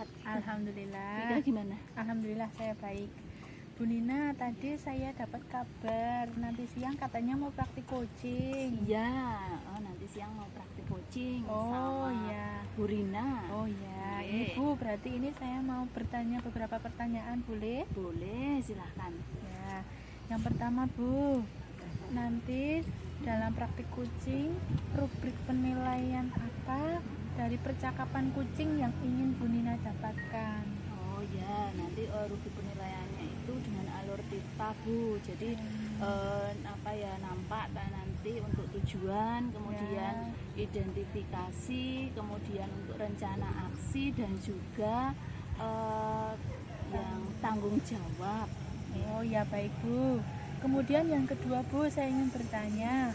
sehat. Alhamdulillah. Kita gimana? Alhamdulillah saya baik. Bu Nina, tadi saya dapat kabar nanti siang katanya mau praktik coaching. Iya, nanti siang mau praktik coaching Oh sama iya. Bu Rina. Oh iya. Oke. Ini Bu, berarti ini saya mau bertanya beberapa pertanyaan, boleh? Boleh, silahkan. Ya. Yang pertama Bu, nanti dalam praktik coaching rubrik penilaian apa dari percakapan kucing yang ingin Bu Nina dapatkan? Oh ya, nanti rubrik penilaiannya itu dengan alur TIPA Bu. Jadi nampak nanti untuk tujuan, kemudian identifikasi, kemudian untuk rencana aksi dan juga yang tanggung jawab. Oh ya baik Bu. Kemudian yang kedua Bu, saya ingin bertanya,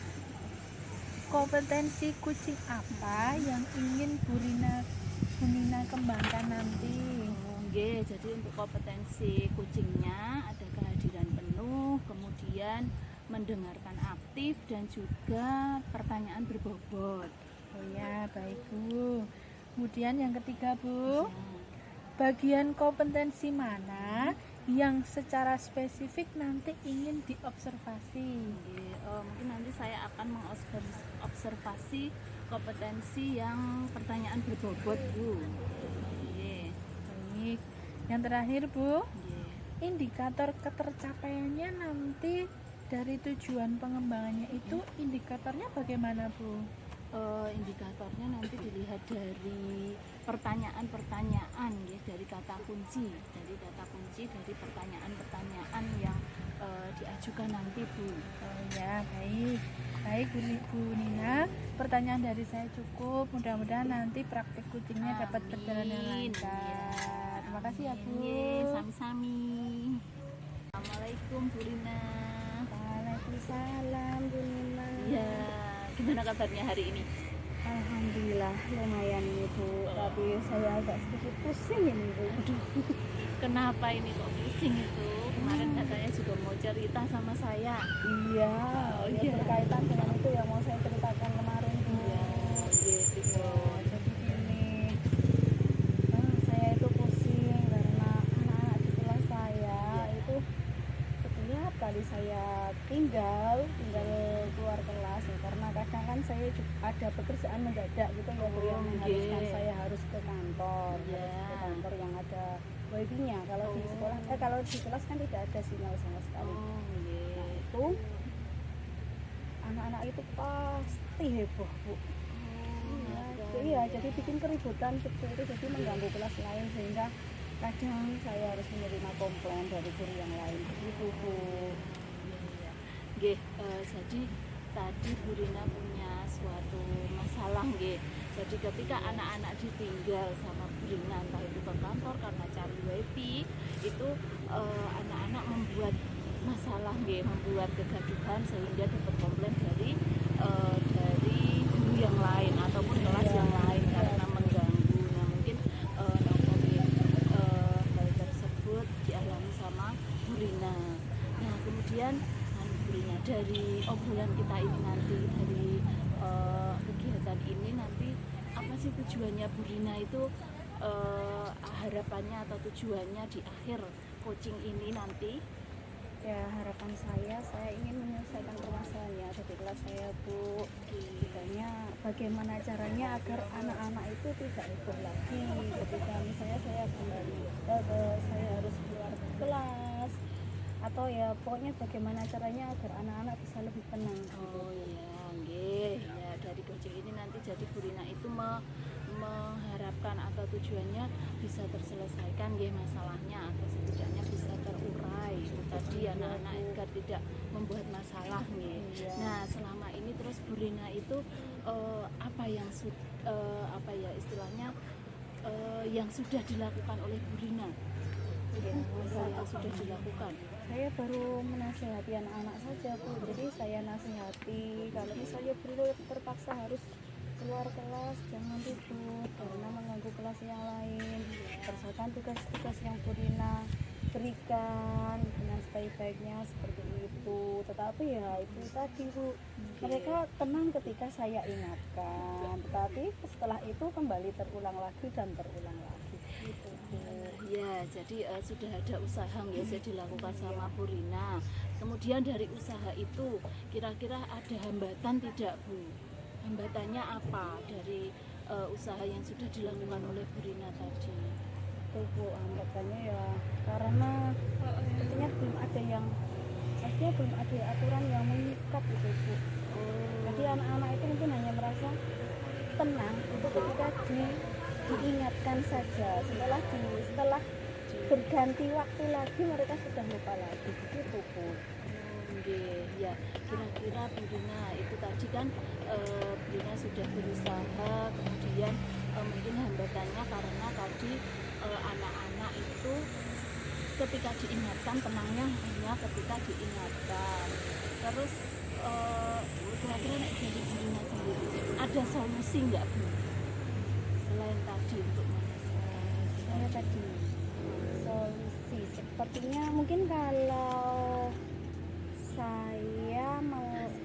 kompetensi kucing apa yang ingin Bu Nina kembangkan nanti? Oke, jadi untuk kompetensi kucingnya ada kehadiran penuh, kemudian mendengarkan aktif dan juga pertanyaan berbobot. Oh ya baik Bu. Kemudian yang ketiga Bu, Ya. bagian kompetensi mana yang secara spesifik nanti ingin diobservasi? Mungkin nanti saya akan mengobservasi kompetensi yang pertanyaan berbobot Bu. Oke. Baik. Yang terakhir Bu, Oke. indikator ketercapaiannya nanti dari tujuan pengembangannya itu indikatornya bagaimana Bu? Indikatornya nanti dilihat dari pertanyaan-pertanyaan ya, dari kata kunci dari pertanyaan-pertanyaan yang diajukan nanti Bu. Oh ya baik. Baik Bu Nina, pertanyaan dari saya cukup. Mudah-mudahan nanti praktik kucingnya dapat Amin. berjalan dengan lancar. Ya. Terima kasih ya Bu. Sami-sami. Assalamualaikum Bu Rina. Waalaikumsalam Bu Nina. Ya, gimana kabarnya hari ini? Alhamdulillah lumayan ini Bu, tapi saya agak sedikit pusing ini Bu. Kenapa ini kok pusing itu? Kemarin katanya juga mau cerita sama saya. Iya, Oh, ya, iya. berkaitan dengan itu yang mau saya ceritakan kemarin Bu. Gitu. Jadi gini, saya itu pusing karena anak-anak di kelas saya itu setiap kali saya tinggal keluar kelas ya, karena kadang kan saya ada pekerjaan mendadak gitu ya Bu, yang mengharuskan saya harus ke kantor, harus ke kantor yang ada wifi-nya. Kalau di sekolah, kalau di kelas kan tidak ada sinyal sama sekali. Nah itu anak-anak itu pasti heboh Bu. Iya, jadi bikin keributan seperti itu, jadi mengganggu kelas lain sehingga kadang saya harus menerima komplain dari guru yang lain begitu Bu. Jadi tadi Bu Rina punya suatu masalah nggih. Jadi ketika anak-anak ditinggal sama Bu Rina entah itu ke kantor karena cari wifi, itu anak-anak membuat masalah nggih, membuat kegaduhan sehingga dapat komplain dari guru yang lain ataupun kelas yang lain karena mengganggu. Nah, mungkin hal tersebut dialami sama Bu Rina. Nah, kemudian Bu Rina, dari obrolan kita ini nanti, dari kegiatan ini nanti, apa sih tujuannya Bu Rina itu, harapannya atau tujuannya di akhir coaching ini nanti? Ya, harapan saya ingin menyelesaikan permasalahan yang ada di kelas saya Bu. Misalnya bagaimana caranya agar anak-anak itu tidak heboh lagi ketika misalnya saya kembali saya harus keluar kelas, atau ya pokoknya bagaimana caranya agar anak-anak bisa lebih tenang. Oh iya, nggih. Ya, dari coaching ini nanti jadi Bu Rina itu mengharapkan atau tujuannya bisa terselesaikan nggih masalahnya, atau setidaknya bisa terurai itu tadi anak-anak agar tidak membuat masalah nggih. Nah, selama ini terus Bu Rina itu apa yang istilahnya yang sudah dilakukan oleh Bu Rina? Yang sudah dilakukan. Saya baru menasihati anak-anak saja Bu. Jadi saya nasihati kalau misalnya beliau terpaksa harus keluar kelas, jangan ribut karena mengganggu kelas yang lain. Kerjakan tugas-tugas yang Bu Rina berikan dengan sebaik-baiknya seperti itu. Tetapi ya itu tadi Bu, mereka tenang ketika saya ingatkan, tetapi setelah itu kembali terulang lagi dan terulang lagi. gitu Bu. Ya, jadi sudah ada usaha nggih yang dilakukan sama Bu Rina. Kemudian dari usaha itu kira-kira ada hambatan tidak Bu? Hambatannya apa dari usaha yang sudah dilakukan oleh Bu Rina tadi? Itu Bu, hambatannya ya karena sepertinya belum ada yang pastinya belum ada aturan yang mengikat gitu Bu. Jadi anak-anak itu mungkin hanya merasa tenang itu ketika diingatkan saja, setelah berganti waktu lagi mereka sudah lupa lagi gitu Bu. Nggih, ya kira-kira Bu Rina itu tadi kan Bu Rina sudah berusaha, kemudian mungkin hambatannya karena tadi anak-anak itu ketika diingatkan, tenangnya hanya ketika diingatkan. Terus kira-kira nek dari Bu Rina sendiri ada solusi nggak Bu selain tadi untuk Saya tadi solusi sepertinya mungkin kalau saya melakukan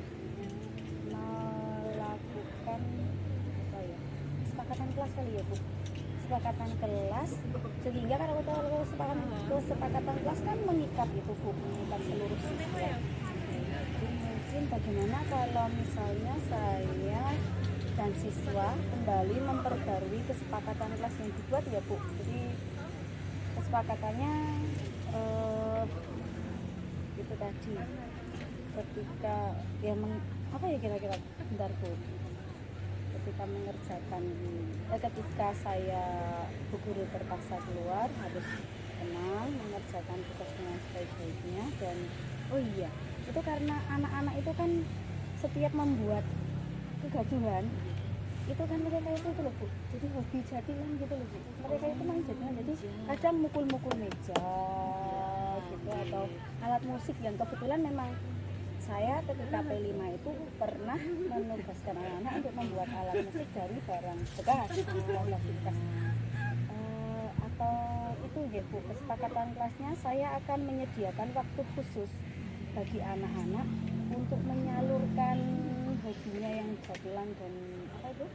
apa ya, kesepakatan kelas kali ya Bu, kesepakatan kelas, sehingga kalau kesepakatan kelas kan mengikat itu Bu, mengikat seluruh siswa. Jadi mungkin bagaimana kalau misalnya saya dan siswa kembali memperbarui kesepakatan kelas yang dibuat ya Bu. Jadi kesepakatannya itu tadi ketika ya apa ya kira-kira bentar Bu, ketika mengerjakan ketika saya Bu guru terpaksa keluar harus tenang mengerjakan tugas dengan sebaik-baiknya. Dan oh iya, itu karena anak-anak itu kan setiap membuat kegaduhan itu kan mereka itu loh Bu, jadi hobi jadilan gitu loh Bu, mereka itu main jadilan, jadi kadang mukul-mukul meja gitu atau alat musik yang kebetulan memang saya ketika P5 itu pernah menugaskan anak-anak untuk membuat alat musik dari barang bekas atau itu ya Bu, kesepakatan kelasnya saya akan menyediakan waktu khusus bagi anak-anak untuk menyalurkan hobinya yang jadilan dan apa itu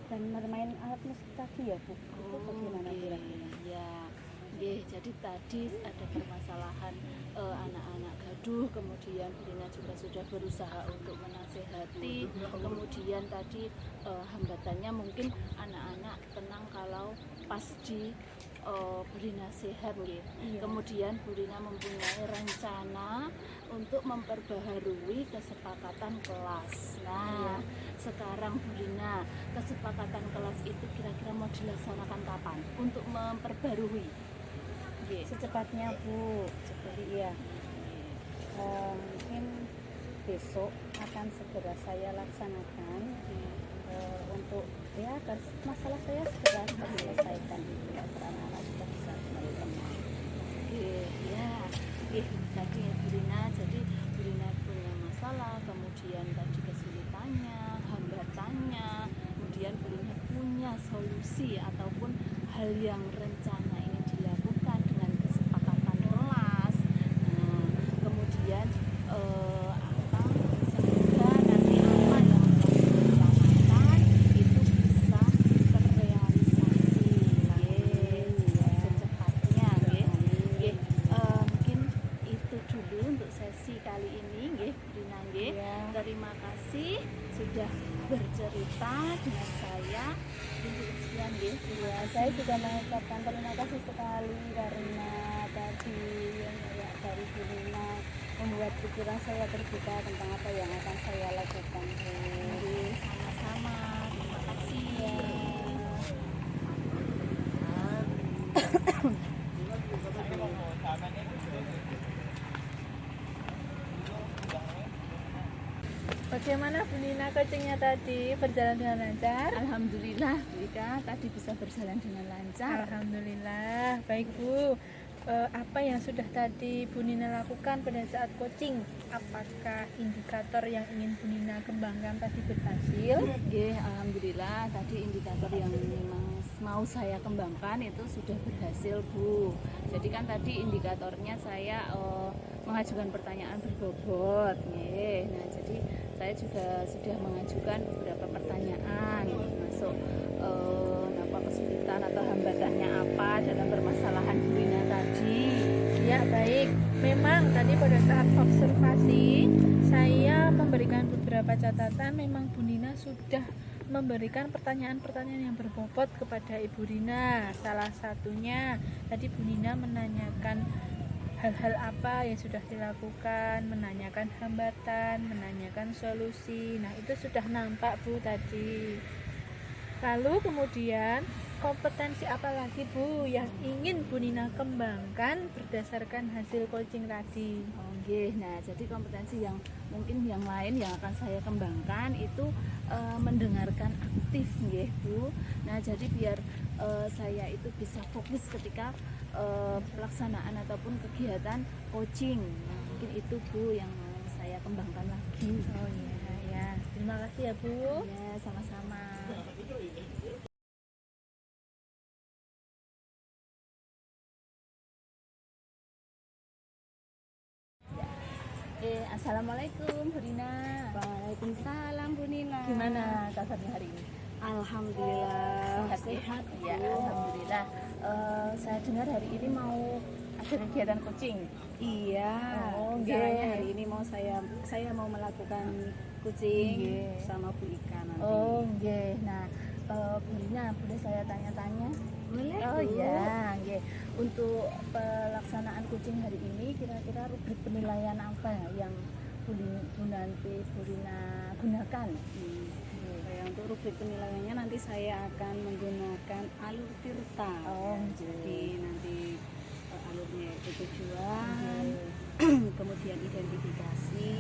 dan bermain alat musik tadi ya Bu. Itu bagaimana kira-kira? Ya, jadi tadi ada permasalahan anak-anak gaduh, kemudian Bu Rina juga sudah berusaha untuk menasehati, kemudian tadi hambatannya mungkin anak-anak tenang kalau pas beri nasihat nggih. Iya. Kemudian Bu Rina mempunyai rencana untuk memperbaharui kesepakatan kelas. Nah, sekarang Bu Rina, kesepakatan kelas itu kira-kira mau dilaksanakan kapan untuk memperbarui? Secepatnya Bu, jadi iya mungkin besok akan segera saya laksanakan untuk ya agar masalah saya segera diselesaikan agar anak-anak sudah bisa kembali tenang. Ya, tadi Bu Rina, jadi Bu Rina punya masalah, kemudian tadi kesulitannya, hambatannya, kemudian Bu Rina punya solusi ataupun hal yang rencana ingin dilakukan dengan kesepakatan kelas. Nah, kemudian semoga nanti apa yang telah direncanakan itu bisa terrealisasi secepatnya. Mungkin itu dulu untuk sesi kali ini Bu Rina. Terima kasih sudah bercerita dengan saya. Sekian Ya, saya juga mengucapkan terima kasih sekali karena tadi ya, dari Bu Rina membuat pikiran saya terbuka tentang apa yang akan saya lakukan. Sama-sama, terima kasih. Bagaimana Bu Nina coachingnya tadi, berjalan dengan lancar? Alhamdulillah Bu Ika, tadi bisa berjalan dengan lancar. Alhamdulillah, baik Bu. Apa yang sudah tadi Bu Nina lakukan pada saat coaching? Apakah indikator yang ingin Bu Nina kembangkan tadi berhasil? Alhamdulillah tadi indikator yang memang mau saya kembangkan itu sudah berhasil Bu. Jadi kan tadi indikatornya saya mengajukan pertanyaan berbobot. Nah jadi saya juga sudah mengajukan beberapa pertanyaan, masuk apa kesulitan atau hambatannya apa. dalam permasalahan Bu Rina tadi. Ya baik, memang tadi pada saat observasi saya memberikan beberapa catatan. Memang Bu Nina sudah memberikan pertanyaan-pertanyaan yang berbobot kepada Ibu Rina. Salah satunya tadi Bu Nina menanyakan hal-hal apa yang sudah dilakukan, menanyakan hambatan, menanyakan solusi. Nah itu sudah nampak Bu tadi. Lalu kemudian kompetensi apa lagi Bu yang ingin Bu Nina kembangkan berdasarkan hasil coaching tadi? Oh, nggih. Nah, jadi kompetensi yang mungkin yang lain yang akan saya kembangkan itu mendengarkan aktif nggih, Bu. Nah, jadi biar saya itu bisa fokus ketika pelaksanaan ataupun kegiatan coaching. Nah, mungkin itu Bu yang mau saya kembangkan lagi. Oh iya ya, terima kasih ya Bu. Ya, sama-sama. Assalamualaikum Bu Rina. Waalaikumsalam Bu Nina. Gimana kabarnya hari ini? Alhamdulillah Sehat? Ya, Bu. alhamdulillah. Saya dengar hari ini mau ada kegiatan coaching. Iya. Oh, Caranya nggih. hari ini mau saya mau melakukan kucing Nggih. sama Bu Ika nanti. Oh, nggih. Nah, Bu Rina, boleh saya tanya-tanya? Boleh. Oh Bu. iya, nggih. Untuk pelaksanaan coaching hari ini kira-kira rubrik penilaian apa yang Bu nanti Bu Rina gunakan? Ya, untuk rubrik penilaiannya nanti saya akan menggunakan alur Tirta. Oh, Jadi nanti alurnya itu tujuan, kemudian identifikasi,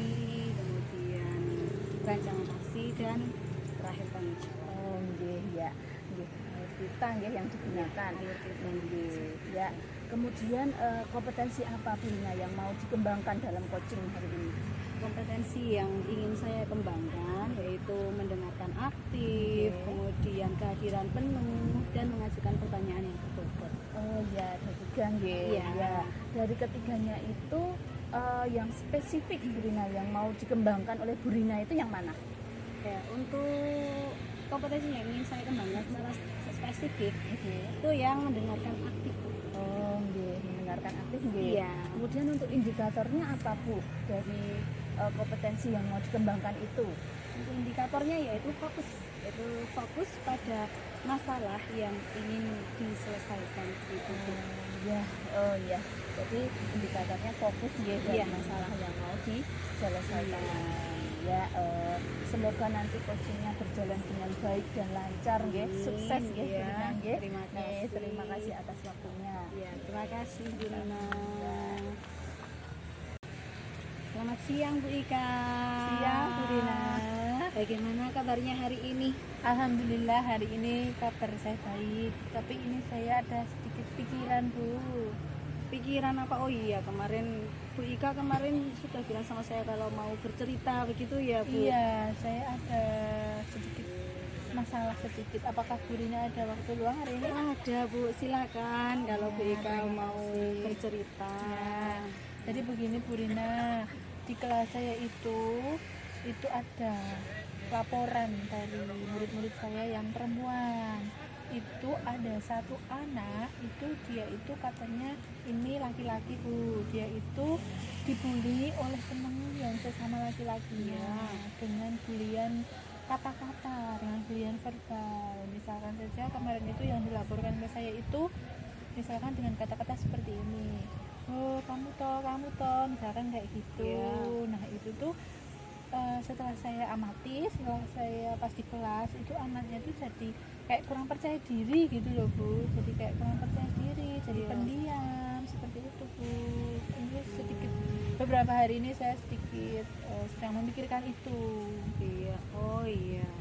kemudian rancangan aksi dan terakhir tanggung jawab. Oh, nggih, ya. Nggih, kita nggih yang digunakan. Alur Tirta. Nggih, ya. Kemudian kompetensi apa Bu Rina yang mau dikembangkan dalam coaching hari ini? Kompetensi yang ingin saya kembangkan yaitu mendengarkan aktif, Oke. kemudian kehadiran penuh dan mengajukan pertanyaan yang berbobot. Oh ya, ada tiga nggih. Iya. Ya. Dari ketiganya itu yang spesifik Bu Rina yang mau dikembangkan oleh Bu Rina itu yang mana? Ya, untuk kompetensi yang ingin saya kembangkan secara spesifik itu yang mendengarkan aktif. Oh, nggih, mendengarkan aktif nggih. Iya. Kemudian untuk indikatornya apa Bu dari kompetensi yang mau dikembangkan itu? Untuk indikatornya yaitu fokus pada masalah yang ingin diselesaikan itu. Ya, oh ya. Jadi indikatornya fokus ya dari Iya. masalah yang mau diselesaikan. Ya, semoga nanti coachingnya berjalan dengan baik dan lancar, nggih. Amin. Sukses nggih, Bu Iya, Rina, nggih. terima Nggih, kasih. terima kasih atas waktunya. Ya, terima kasih Bu Nina. Selamat siang Bu Ika. Siang, Bu Rina. Bagaimana kabarnya hari ini? Alhamdulillah hari ini kabar saya baik. Tapi ini saya ada sedikit pikiran Bu. Pikiran apa? Oh iya, kemarin Bu Ika sudah bilang sama saya kalau mau bercerita begitu ya Bu? Iya, saya ada sedikit masalah sedikit. Apakah Bu Rina ada waktu luang hari ini? Ada Bu, silakan kalau Bu Ya, Ika terima mau kasih. bercerita. Ya, jadi begini Bu Rina, di kelas saya itu ada laporan dari murid-murid saya yang perempuan. Itu ada satu anak itu dia itu katanya ini laki-laki Bu, dia itu dibully oleh teman yang sesama laki-laki ya, dengan bulian kata-kata, dengan bulian verbal. Misalkan saja kemarin itu yang dilaporkan ke saya itu misalkan dengan kata-kata seperti ini, oh kamu toh, misalkan kayak gitu. Iya. Nah itu tuh setelah saya amati, setelah saya pas di kelas itu anaknya tuh jadi kayak kurang percaya diri gitu loh Bu, jadi kayak kurang percaya diri, jadi Iya. pendiam seperti itu Bu. Ini sedikit beberapa hari ini saya sedikit sedang memikirkan itu. Iya, oh iya.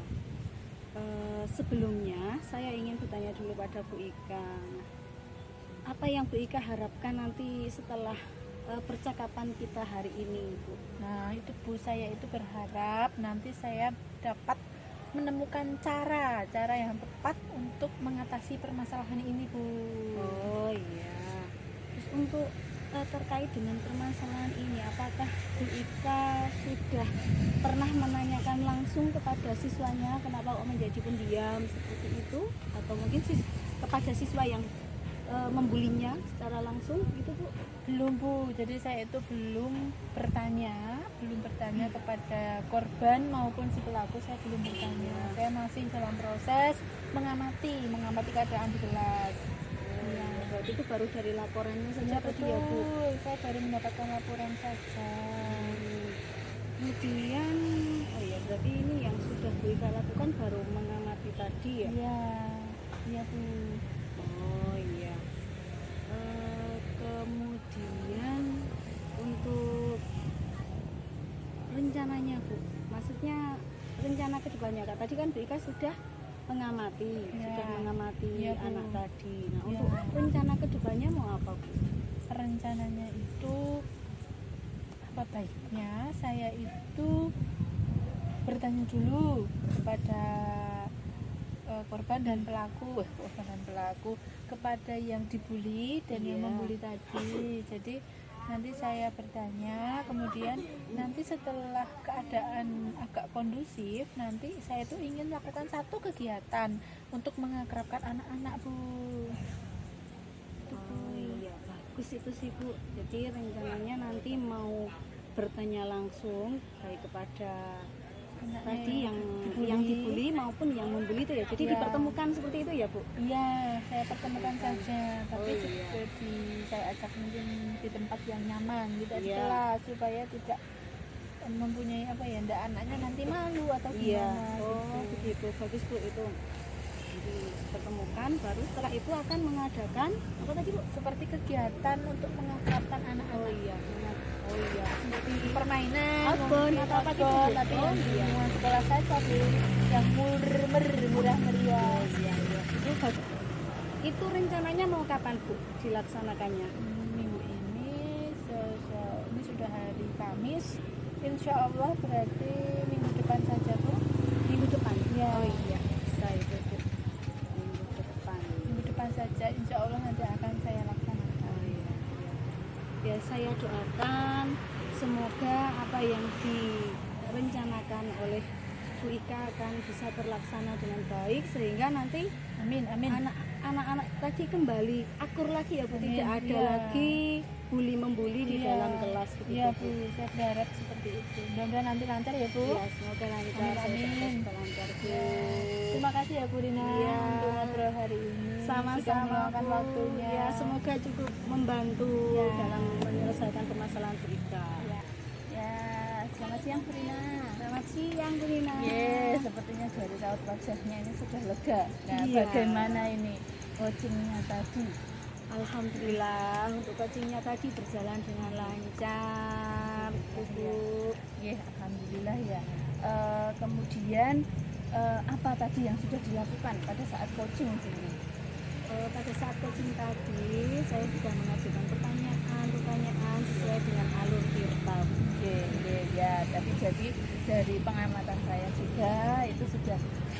Sebelumnya saya ingin bertanya dulu pada Bu Ika. Apa yang Bu Ika harapkan nanti setelah percakapan kita hari ini, Bu? Nah itu Bu, saya itu berharap nanti saya dapat menemukan cara yang tepat untuk mengatasi permasalahan ini Bu. Oh iya. Terus untuk terkait dengan permasalahan ini, apakah Bu Ika sudah pernah menanyakan langsung kepada siswanya kenapa kok menjadi pendiam seperti itu, atau mungkin kepada siswa yang membulinya secara langsung gitu Bu? Belum Bu, jadi saya itu belum bertanya kepada korban maupun si pelaku, saya belum bertanya. Saya masih dalam proses mengamati keadaan di kelas. Iya. Berarti itu baru dari laporannya saja Ya tadi betul, ya Bu? saya baru mendapatkan laporan saja. Kemudian, oh ya berarti ini yang sudah Bu Ika lakukan baru mengamati tadi ya? Iya, iya Bu. Oh iya. Kemudian untuk rencananya Bu, maksudnya rencana kedepannya Kak, tadi kan Bu Ika sudah mengamati, Ya. mengamati Ya, Bu. anak tadi. Nah Ya. untuk rencana kedepannya mau apa Bu? Rencananya itu apa baiknya saya itu bertanya dulu kepada korban dan pelaku, kepada yang dibully dan yang Iya. membuli tadi. Jadi nanti saya bertanya, kemudian nanti setelah keadaan agak kondusif, nanti saya tuh ingin lakukan satu kegiatan untuk mengakrabkan anak-anak Bu. Itu, Bu. Oh iya, bagus itu sih Bu. Jadi rencananya nanti mau bertanya langsung baik kepada Anaknya tadi dibully. yang dibully maupun yang membuli itu ya. Jadi Ya. dipertemukan seperti itu ya Bu. Iya, saya pertemukan saja, tapi Oh, iya. seperti saya ajak mungkin di tempat yang nyaman, tidak di Iya. kelas, supaya tidak mempunyai apa ya, ndak anaknya nanti malu atau Iya. gimana Oh gitu. begitu, bagus Bu itu. Jadi pertemukan, baru setelah itu akan mengadakan apa tadi Bu? Seperti kegiatan untuk mengakrabkan Oh anak-anak. iya, oh iya. Seperti permainan, Outbound mungkin atau apa gitu, outbound, Bu? tapi Oh, yang di iya. lingkungan sekolah saja Bu, yang murah meriah. Iya, iya. Itu bagus. Itu rencananya mau kapan Bu dilaksanakannya? Minggu ini ini sudah hari Kamis, insya Allah berarti minggu depan saja Bu. Minggu depan. Ya. Oh iya, bisa itu Bu. Minggu depan. Minggu depan saja insya Allah nanti akan saya laksanakan. Oh iya, iya. Ya saya doakan semoga apa yang direncanakan oleh Bu Ika akan bisa terlaksana dengan baik sehingga nanti Amin amin. anak-anak tadi kembali akur lagi ya Bu, Amin, tidak ada iya. lagi bully membuli di Iya. dalam kelas begitu Iya Bu, saya berharap seperti itu. Mudah-mudahan nanti lancar ya Bu. Ya, semoga lancar, Amin, saya amin. berdoa semoga lancar Bu. Terima kasih ya Bu Rina Iya. untuk ngobrol hari ini. Sudah Sama-sama meluangkan Bu. waktunya. Ya, semoga cukup membantu Ya. dalam menyelesaikan permasalahan Bu Ika. Ya. Ya, selamat siang Bu Rina. Selamat siang Bu Rina. Sepertinya dari raut wajahnya ini sudah lega. Nah, Iya. bagaimana ini coachingnya tadi? Alhamdulillah untuk coachingnya tadi berjalan dengan lancar Bu. Alhamdulillah ya. Kemudian apa tadi yang sudah dilakukan pada saat coaching ini? Pada saat coaching tadi saya sudah mengajukan pertanyaan sesuai dengan alur tirta. Ya, tapi jadi dari pengamatan saya juga itu sudah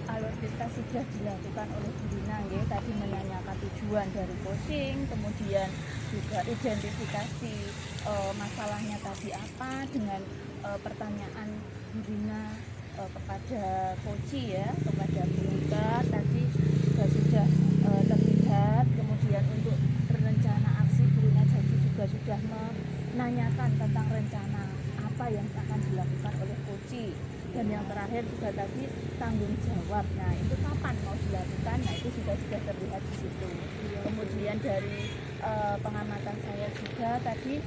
alur kita sudah dilakukan oleh Bu Rina nggih. Tadi menanyakan tujuan dari coaching, kemudian juga identifikasi masalahnya tadi apa dengan pertanyaan Bu Rina kepada coach ya, kepada Bu Rina tadi juga sudah terlihat. Kemudian untuk rencana aksi Bu Rina jadi juga sudah menanyakan tentang rencana apa yang akan dilakukan oleh coach. Dan yang terakhir juga tadi tanggung jawab. Nah, itu kapan mau dilakukan? Nah, itu sudah terlihat di situ. Kemudian dari pengamatan saya juga tadi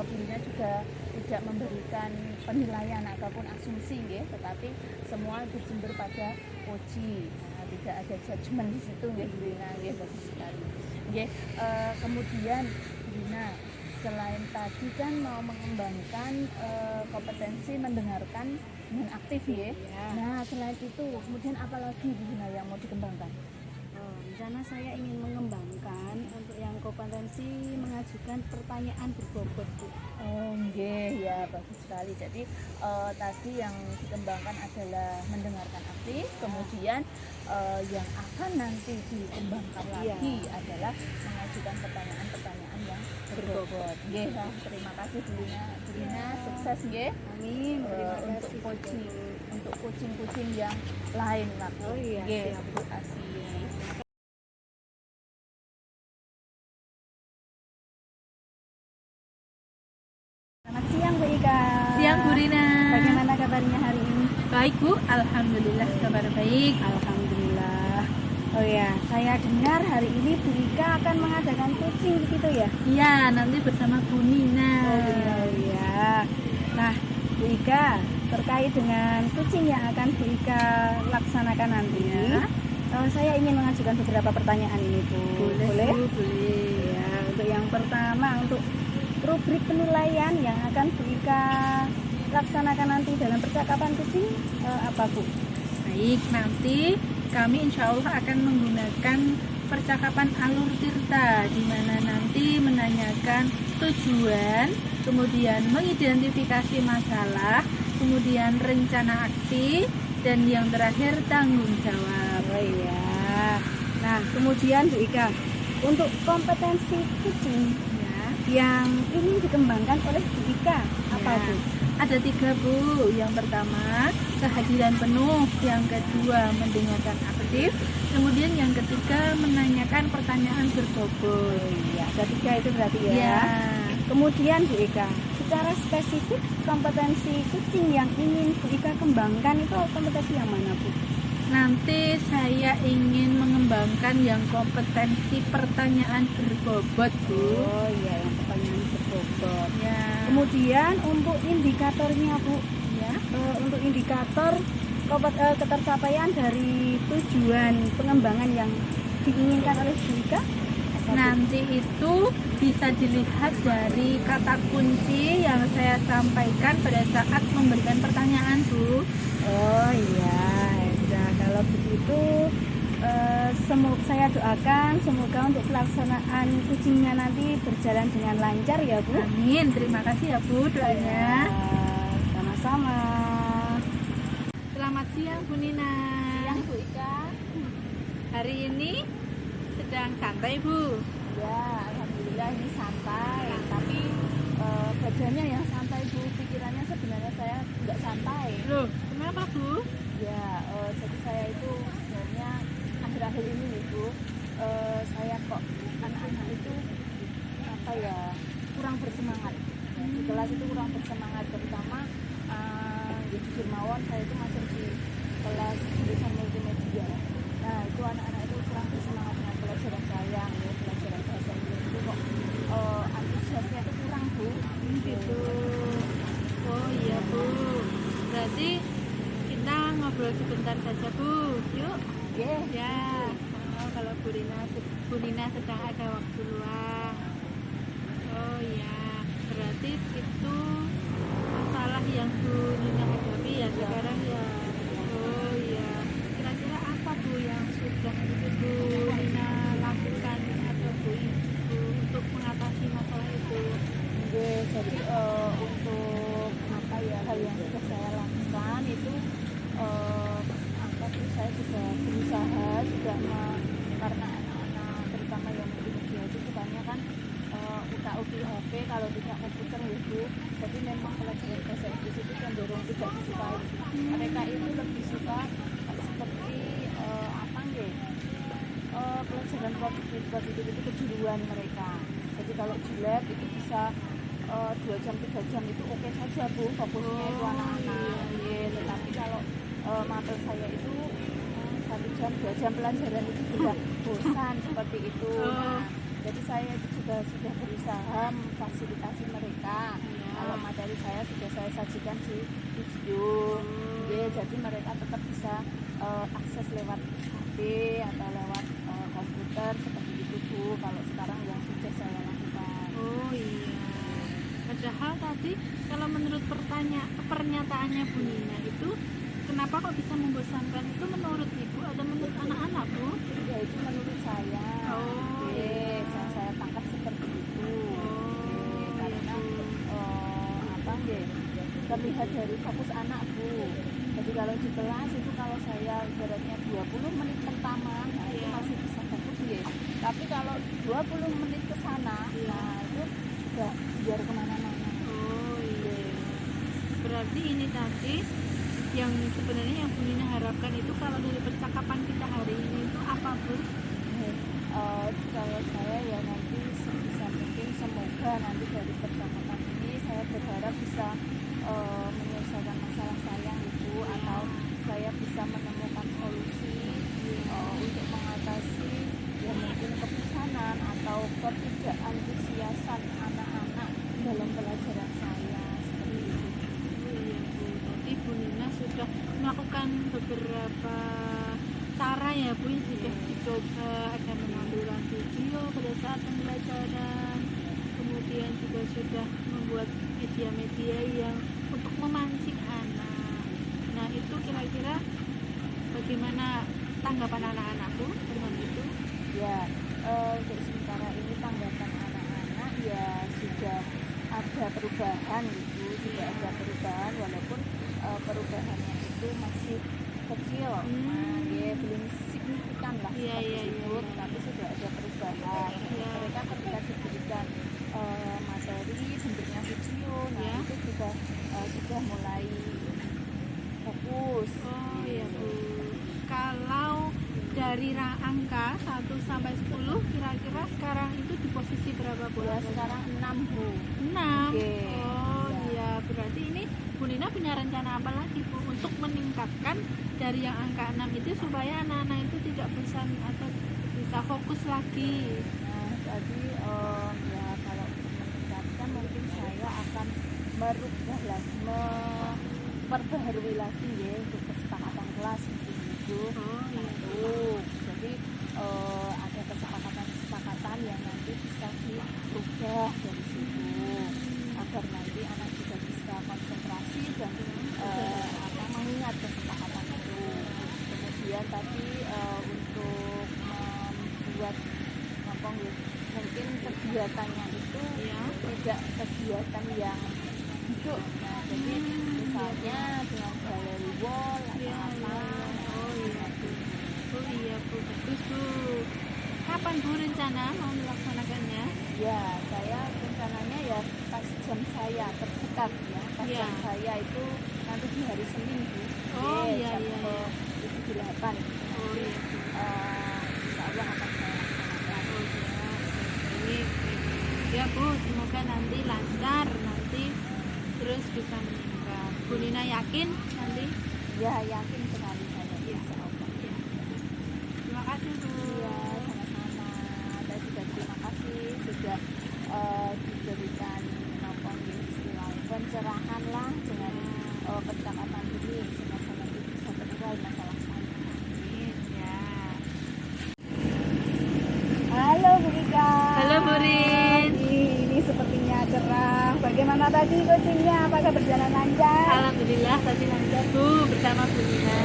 Bu Rina juga tidak memberikan penilaian ataupun asumsi nggih, tetapi semua bersumber pada coach. Nah, tidak ada judgement di situ nggih Bu Rina nggih, bagus sekali. Nggih, kemudian Bu Rina selain tadi kan mau mengembangkan kompetensi mendengarkan dengan aktif ya. Nah, selain itu kemudian apa lagi Bu Rina yang mau dikembangkan? Rencana saya ingin mengembangkan untuk yang kompetensi mengajukan pertanyaan berbobot Bu. Nggih, ya bagus sekali. Jadi tadi yang dikembangkan adalah mendengarkan aktif, kemudian yang akan nanti dikembangkan lagi adalah mengajukan pertanyaan-pertanyaan yang berbobot. Nggih, terima kasih Bu Rina, sukses nggih. Amin. Terima Untuk kasih coaching, untuk coaching yang lain lah. Oh iya, Nggih, siap. terima kasih. siang Bu Ika. Siang Bu Rina. Bagaimana kabarnya hari ini? Baik Bu, alhamdulillah kabar baik. Alhamdulillah. Oh ya, saya dengar hari ini Bu Ika akan mengadakan coaching gitu ya? Iya, nanti bersama Bu Nina. Oh iya. Nah, Bu Ika, terkait dengan coaching yang akan Bu Ika laksanakan nanti, saya ingin mengajukan beberapa pertanyaan ini Bu. Boleh? Bu, boleh. Ya, untuk yang pertama, untuk rubrik penilaian yang akan Bu Ika laksanakan nanti dalam percakapan coaching apa Bu? Baik, nanti kami insya Allah akan menggunakan percakapan alur tirta, di mana nanti menanyakan tujuan, kemudian mengidentifikasi masalah, kemudian rencana aksi, dan yang terakhir tanggung jawab. Oh iya. Nah, kemudian Bu Ika, untuk kompetensi coaching yang ingin dikembangkan oleh Bu Ika apa Ya. Bu? Ada 3 Bu. Yang pertama kehadiran penuh, yang kedua mendengarkan aktif, kemudian yang ketiga menanyakan pertanyaan berbobot. Iya, ada 3 itu berarti ya. Ya. Kemudian Bu Ika, secara spesifik kompetensi coaching yang ingin Bu Ika kembangkan itu kompetensi yang mana Bu? Nanti saya ingin mengembangkan yang kompetensi pertanyaan berbobot Bu. Oh iya, yang pertanyaan berbobot. Ya. Kemudian untuk indikatornya Bu, Ya. untuk indikator ketercapaian dari tujuan pengembangan yang diinginkan oleh Bu Ika apa, Bu? Nanti itu bisa dilihat dari kata kunci yang saya sampaikan pada saat memberikan pertanyaan Bu. Oh iya, ya, kalau begitu saya doakan semoga untuk pelaksanaan coachingnya nanti berjalan dengan lancar ya Bu. Amin. Terima kasih ya Bu doanya. Ya, sama-sama. Selamat siang Bu Nina. Siang Bu Ika. Hari ini sedang santai Bu. Ya, alhamdulillah ini santai. Tapi badannya yang santai Bu, pikirannya sebenarnya saya nggak santai. Loh, kenapa Bu? Ya, jadi saya itu sebenarnya akhir-akhir ini nih Bu, saya kok anak-anak itu apa ya kurang bersemangat. Di kelas itu kurang bersemangat, terutama di jujur mawon saya itu masuk di kelas jurusan multimedia. Nah itu anak-anak itu kurang bersemangat dengan pelajaran saya, ya, pelajaran bahasa Inggris itu kok antusiasnya itu kurang Bu. Gitu. Oh iya Bu. Berarti kita ngobrol sebentar saja Bu. Yuk. Oke. Ya. Kalau Bu Nina sedang ada waktu luang. Oh iya. Berarti itu masalah yang Bu Nina hadapi ya sekarang ya. Oh iya. Kira-kira apa Bu yang sudah Bu Nina lakukan atau Bu untuk mengatasi masalah itu? Oke, jadi untuk apa ya hal yang sudah saya lakukan itu apa sih saya sudah berusaha juga karena anak-anak terutama yang multimedia itu sukanya kan utak-utik HP kalau tidak komputer ya Bu. Jadi memang pelajaran bahasa Inggris itu cenderung tidak disukai. Mereka itu lebih suka seperti apa nggih? Pelajaran produktif itu kejuruan mereka. Jadi kalau jelek itu bisa 2 jam 3 jam itu oke saja Bu, fokusnya itu anak-anak. Tetapi kalau mapel saya itu 1 jam 2 jam pelajaran itu sudah bosan seperti itu. Nah, jadi saya itu juga sudah berusaha memfasilitasi mereka. Kalau materi saya sudah saya sajikan di video. Jadi mereka tetap bisa akses lewat HP atau lewat komputer seperti itu Bu. Kalau sekarang yang sudah saya lakukan. Oh iya. Padahal tadi kalau menurut pernyataannya Bu Nina itu kenapa kok bisa membosankan itu menurut Ibu atau menurut anak-anak Bu? Ya itu menurut saya. Oh, Yang saya tangkap seperti itu. Karena apa nggih? Terlihat dari fokus anak Bu. Jadi kalau di kelas itu kalau saya ibaratnya 20 menit pertama, nah itu masih bisa fokus ya. Tapi kalau 20 menit ke sana, nah itu udah biar kemana-mana. Oh iya. Berarti ini tadi yang sebenarnya yang Bu Nina harapkan itu kalau dari percakapan kita hari ini itu apa Bu? Kalau saya ya nanti sebisa mungkin semoga nanti dari percakapan ini saya berharap bisa melakukan beberapa cara ya Bu, sudah dicoba, ada mengambilkan video pada saat pembelajaran, kemudian juga sudah membuat media-media yang untuk memancing anak. Nah itu kira-kira bagaimana tanggapan anak-anak Bu dengan itu? Ya, untuk sementara ini tanggapan anak-anak ya sudah ada perubahan gitu, sudah ada perubahan walaupun perubahannya itu masih kecil, nah ya belum signifikan lah Iya, seperti iya, itu, iya. tapi sudah ada perubahan. Iya. Mereka ketika diberikan materi bentuknya video, nah Iya. itu juga sudah mulai fokus. Oh iya Bu. Kalau dari angka 1 sampai 10 kira-kira sekarang itu di posisi berapa Bu? Ya sekarang 6 Bu. 6. Oke. Oh Ya. iya, berarti ini Bu Nina punya rencana apa lagi Bu untuk meningkatkan dari yang angka 6 itu supaya anak-anak itu tidak bosan atau bisa fokus lagi. Nah, tadi ya kalau untuk meningkatkan mungkin saya akan merubah lagi, memperbaharui lagi ya untuk kesepakatan kelas gitu. Oh iya. Jadi ada kesepakatan yang nanti bisa dirubah dari situ agar nanti anak juga bisa konsentrasi dan mengingat kesepakatan itu. Kemudian tadi untuk membuat mungkin kegiatannya itu Ya. tidak kegiatan yang duduk. Nah, jadi misalnya dengan gallery wall atau Ya, apa. oh iya Bu. Oh iya Bu, bagus Bu. Kapan Bu rencana mau melaksanakannya? Ya, saya rencananya ya pas jam saya terdekat ya. Pas Iya. jam saya itu nanti di hari Senin Bu. Oh, Oke, iya, jam iya, iya. 7.8. Oh iya Bu. Insya Allah akan saya laksanakan. Oh iya. Baik, baik. Ya Bu, semoga nanti lancar, nanti terus bisa meningkat. Bu Nina yakin nanti? Ya, yakin sekali saya. Iya. Insya Allah. Ya. Terima kasih Bu. Iya, sama-sama. Dan juga terima kasih sudah diberikan istilah pencerahan lah dengan percakapan ini. Semoga nanti bisa terurai masalah saya. Amin, ya. Halo Bu Rika. Halo Bu Rin. Ini sepertinya cerah. Bagaimana tadi coachingnya? Apakah berjalan lancar? Alhamdulillah tadi lancar Bu bersama Bu Nina.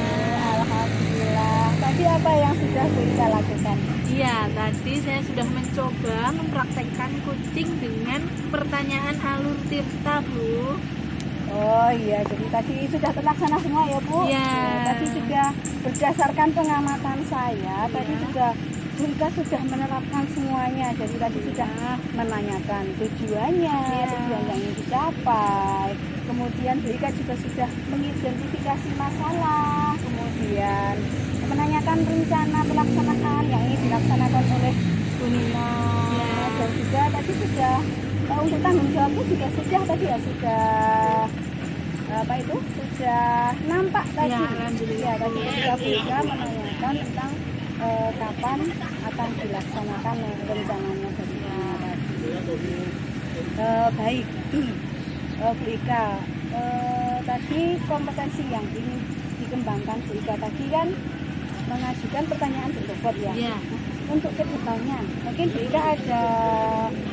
Alhamdulillah. Tadi apa yang sudah Bu Rika lakukan? Iya, tadi saya sudah mencoba mempraktekkan coaching dengan pertanyaan alur tirta Bu. Oh iya, jadi tadi sudah terlaksana semua ya Bu? Iya. Tadi juga berdasarkan pengamatan saya, tadi Iya. juga Bu Rika sudah menerapkan semuanya. Jadi tadi sudah menanyakan tujuannya, Iya. tujuan yang ingin dicapai. Kemudian Bu Rika juga sudah mengidentifikasi masalah, kemudian menanyakan rencana pelaksanaan yang ingin dilaksanakan oleh Bu Nina. Iya. Dan juga tadi sudah untuk tanggung jawabnya juga sudah tadi ya sudah sudah nampak tadi. Ya, alhamdulillah. Ya, tadi juga Bu Rika menanyakan tentang kapan akan dilaksanakan rencananya dari Bu Nina tadi. Baik, Bu Rika, tadi kompetensi yang ingin dikembangkan Bu Rika tadi kan mengajukan pertanyaan bentuk bot ya. Iya. Untuk kedepannya, mungkin Bu Rika ada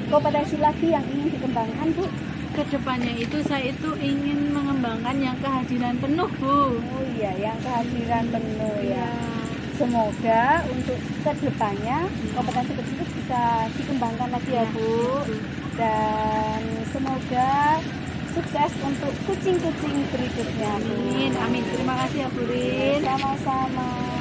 kompetensi lagi yang ingin dikembangkan Bu? Kedepannya itu saya itu ingin mengembangkan yang kehadiran penuh Bu. Oh iya, yang kehadiran penuh ya. Iya. Semoga untuk kedepannya kompetensi tersebut bisa dikembangkan lagi ya Bu. Dan semoga sukses untuk kucing-kucing berikutnya Bu. Amin, amin. Terima kasih ya Bu Rin. Sama-sama.